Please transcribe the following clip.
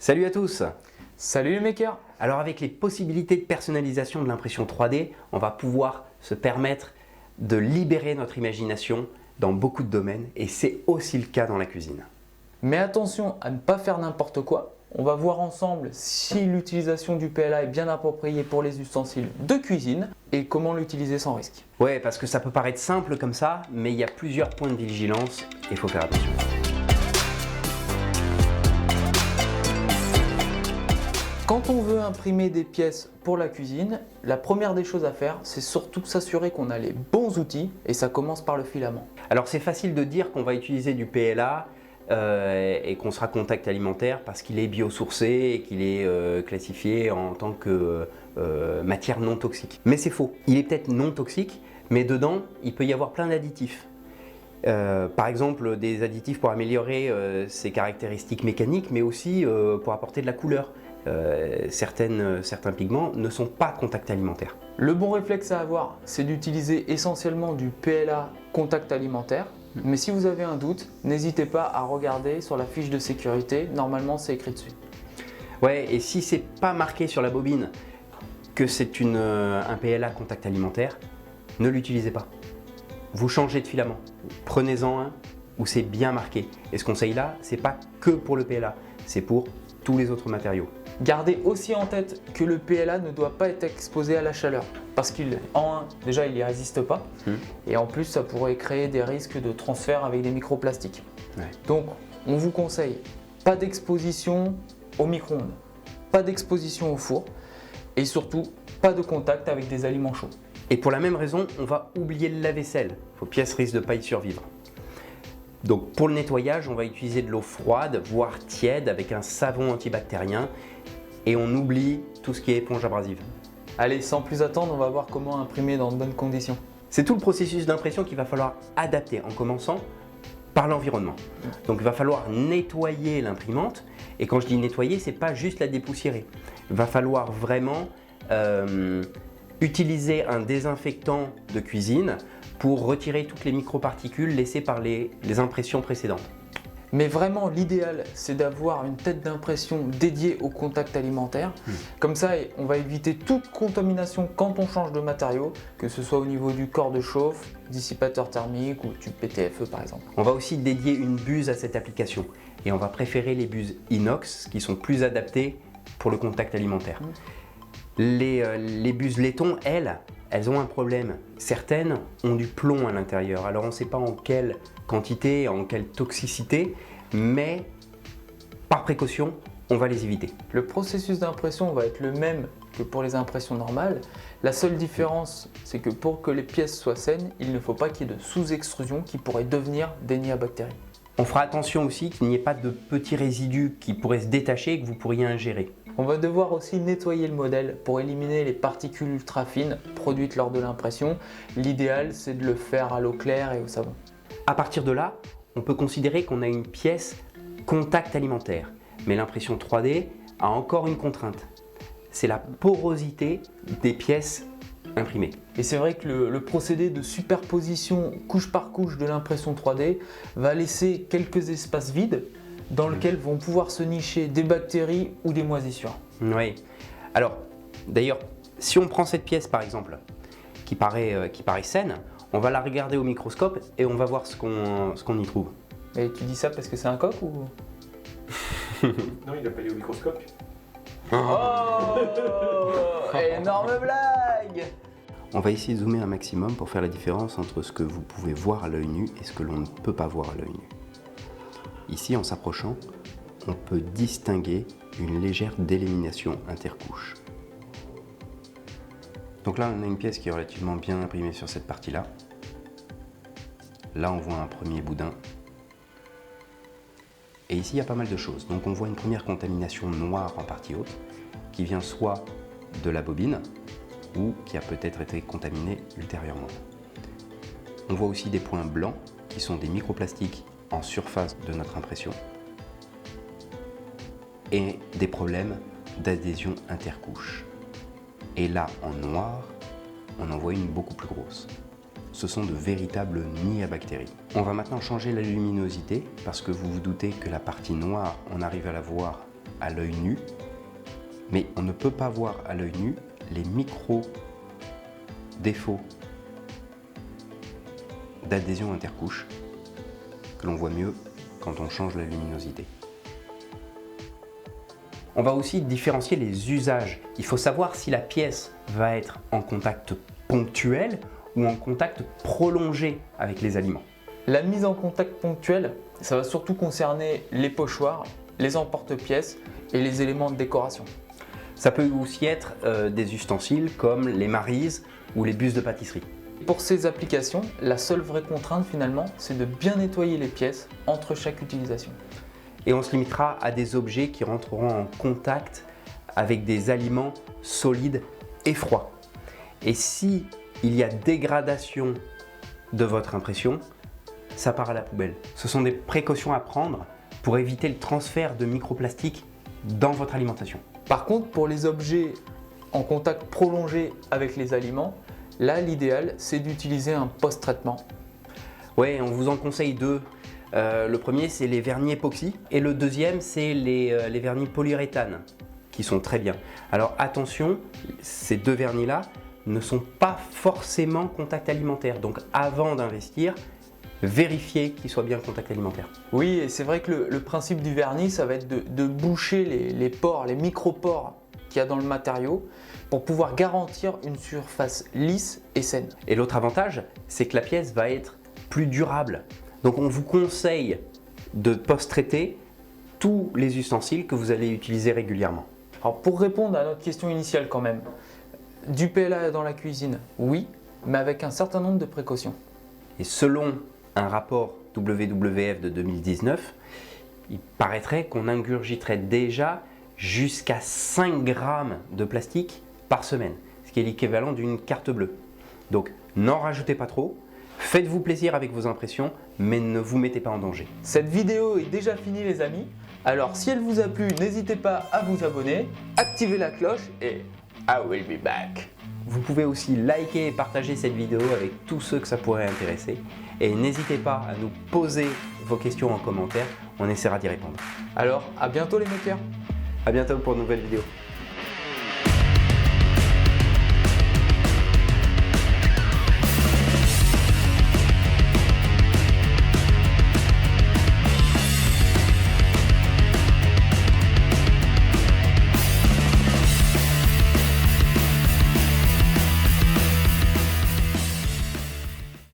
Salut à tous! Salut les makers! Alors avec les possibilités de personnalisation de l'impression 3D, on va pouvoir se permettre de libérer notre imagination dans beaucoup de domaines et c'est aussi le cas dans la cuisine. Mais attention à ne pas faire n'importe quoi. On va voir ensemble si l'utilisation du PLA est bien appropriée pour les ustensiles de cuisine et comment l'utiliser sans risque. Ouais, parce que ça peut paraître simple comme ça, mais il y a plusieurs points de vigilance et il faut faire attention. Quand on veut imprimer des pièces pour la cuisine, la première des choses à faire, c'est surtout s'assurer qu'on a les bons outils et ça commence par le filament. Alors c'est facile de dire qu'on va utiliser du PLA et qu'on sera contact alimentaire parce qu'il est biosourcé et qu'il est classifié en tant que matière non toxique. Mais c'est faux. Il est peut-être non toxique, mais dedans, il peut y avoir plein d'additifs. Par exemple, des additifs pour améliorer ses caractéristiques mécaniques, mais aussi pour apporter de la couleur. Certains pigments ne sont pas contact alimentaire. Le bon réflexe à avoir, c'est d'utiliser essentiellement du PLA contact alimentaire. Mais si vous avez un doute, n'hésitez pas à regarder sur la fiche de sécurité, normalement c'est écrit dessus. Ouais, et si c'est pas marqué sur la bobine que c'est un PLA contact alimentaire, ne l'utilisez pas. Vous changez de filament, prenez-en un où c'est bien marqué. Et ce conseil-là, c'est pas que pour le PLA, c'est pour tous les autres matériaux. Gardez aussi en tête que le PLA ne doit pas être exposé à la chaleur parce déjà il n'y résiste pas et en plus ça pourrait créer des risques de transfert avec des microplastiques. Ouais. Donc on vous conseille pas d'exposition au micro-ondes, pas d'exposition au four et surtout pas de contact avec des aliments chauds. Et pour la même raison, on va oublier le lave-vaisselle. Vos pièces risquent de ne pas y survivre. Donc pour le nettoyage, on va utiliser de l'eau froide, voire tiède, avec un savon antibactérien. Et on oublie tout ce qui est éponge abrasive. Allez, sans plus attendre, on va voir comment imprimer dans de bonnes conditions. C'est tout le processus d'impression qu'il va falloir adapter en commençant par l'environnement. Donc il va falloir nettoyer l'imprimante. Et quand je dis nettoyer, ce n'est pas juste la dépoussiérer. Il va falloir vraiment utiliser un désinfectant de cuisine pour retirer toutes les microparticules laissées par les impressions précédentes. Mais vraiment, l'idéal, c'est d'avoir une tête d'impression dédiée au contact alimentaire. Comme ça, on va éviter toute contamination quand on change de matériau, que ce soit au niveau du corps de chauffe, dissipateur thermique ou tube PTFE par exemple. On va aussi dédier une buse à cette application et on va préférer les buses inox qui sont plus adaptées pour le contact alimentaire. Les buses laiton, elles ont un problème. Certaines ont du plomb à l'intérieur. Alors on ne sait pas en quelle quantité, en quelle toxicité, mais par précaution, on va les éviter. Le processus d'impression va être le même que pour les impressions normales. La seule différence, c'est que pour que les pièces soient saines, il ne faut pas qu'il y ait de sous-extrusion qui pourrait devenir des nids à bactéries. On fera attention aussi qu'il n'y ait pas de petits résidus qui pourraient se détacher et que vous pourriez ingérer. On va devoir aussi nettoyer le modèle pour éliminer les particules ultra fines produites lors de l'impression. L'idéal, c'est de le faire à l'eau claire et au savon. À partir de là, on peut considérer qu'on a une pièce contact alimentaire. Mais l'impression 3D a encore une contrainte. C'est la porosité des pièces imprimées. Et c'est vrai que le procédé de superposition couche par couche de l'impression 3D va laisser quelques espaces vides dans lesquels vont pouvoir se nicher des bactéries ou des moisissures. Oui. Alors, d'ailleurs, si on prend cette pièce par exemple, qui paraît saine, on va la regarder au microscope et on va voir ce qu'on y trouve. Et tu dis ça parce que c'est un coq ou... Non, il n'a pas dit au microscope. Oh, énorme blague! On va essayer de zoomer un maximum pour faire la différence entre ce que vous pouvez voir à l'œil nu et ce que l'on ne peut pas voir à l'œil nu. Ici, en s'approchant, on peut distinguer une légère délamination intercouche. Donc là, on a une pièce qui est relativement bien imprimée sur cette partie-là. Là, on voit un premier boudin. Et ici, il y a pas mal de choses. Donc on voit une première contamination noire en partie haute, qui vient soit de la bobine, ou qui a peut-être été contaminée ultérieurement. On voit aussi des points blancs, qui sont des microplastiques en surface de notre impression, et des problèmes d'adhésion intercouche. Et là, en noir, on en voit une beaucoup plus grosse. Ce sont de véritables nids à bactéries. On va maintenant changer la luminosité parce que vous vous doutez que la partie noire, on arrive à la voir à l'œil nu, mais on ne peut pas voir à l'œil nu les micro-défauts d'adhésion intercouche que l'on voit mieux quand on change la luminosité. On va aussi différencier les usages. Il faut savoir si la pièce va être en contact ponctuel ou en contact prolongé avec les aliments. La mise en contact ponctuel, ça va surtout concerner les pochoirs, les emporte-pièces et les éléments de décoration. Ça peut aussi être des ustensiles comme les marises ou les bus de pâtisserie. Pour ces applications, la seule vraie contrainte finalement, c'est de bien nettoyer les pièces entre chaque utilisation. Et on se limitera à des objets qui rentreront en contact avec des aliments solides et froids. Et si il y a dégradation de votre impression, ça part à la poubelle. Ce sont des précautions à prendre pour éviter le transfert de microplastiques dans votre alimentation. Par contre, pour les objets en contact prolongé avec les aliments, là, l'idéal, c'est d'utiliser un post-traitement. Ouais, on vous en conseille deux. Le premier, c'est les vernis époxy et le deuxième, c'est les vernis polyuréthane qui sont très bien. Alors attention, ces deux vernis-là ne sont pas forcément contact alimentaire. Donc avant d'investir, vérifiez qu'ils soient bien contact alimentaire. Oui, et c'est vrai que le principe du vernis, ça va être de boucher les pores, les micro-pores qu'il y a dans le matériau pour pouvoir garantir une surface lisse et saine. Et l'autre avantage, c'est que la pièce va être plus durable. Donc on vous conseille de post-traiter tous les ustensiles que vous allez utiliser régulièrement. Alors pour répondre à notre question initiale quand même, du PLA dans la cuisine, oui, mais avec un certain nombre de précautions. Et selon un rapport WWF de 2019, il paraîtrait qu'on ingurgiterait déjà jusqu'à 5 grammes de plastique par semaine, ce qui est l'équivalent d'une carte bleue. Donc n'en rajoutez pas trop, faites-vous plaisir avec vos impressions, mais ne vous mettez pas en danger. Cette vidéo est déjà finie les amis, alors si elle vous a plu, n'hésitez pas à vous abonner, activer la cloche et I will be back. Vous pouvez aussi liker et partager cette vidéo avec tous ceux que ça pourrait intéresser. Et n'hésitez pas à nous poser vos questions en commentaire, on essaiera d'y répondre. Alors à bientôt les makers. À bientôt pour une nouvelle vidéo.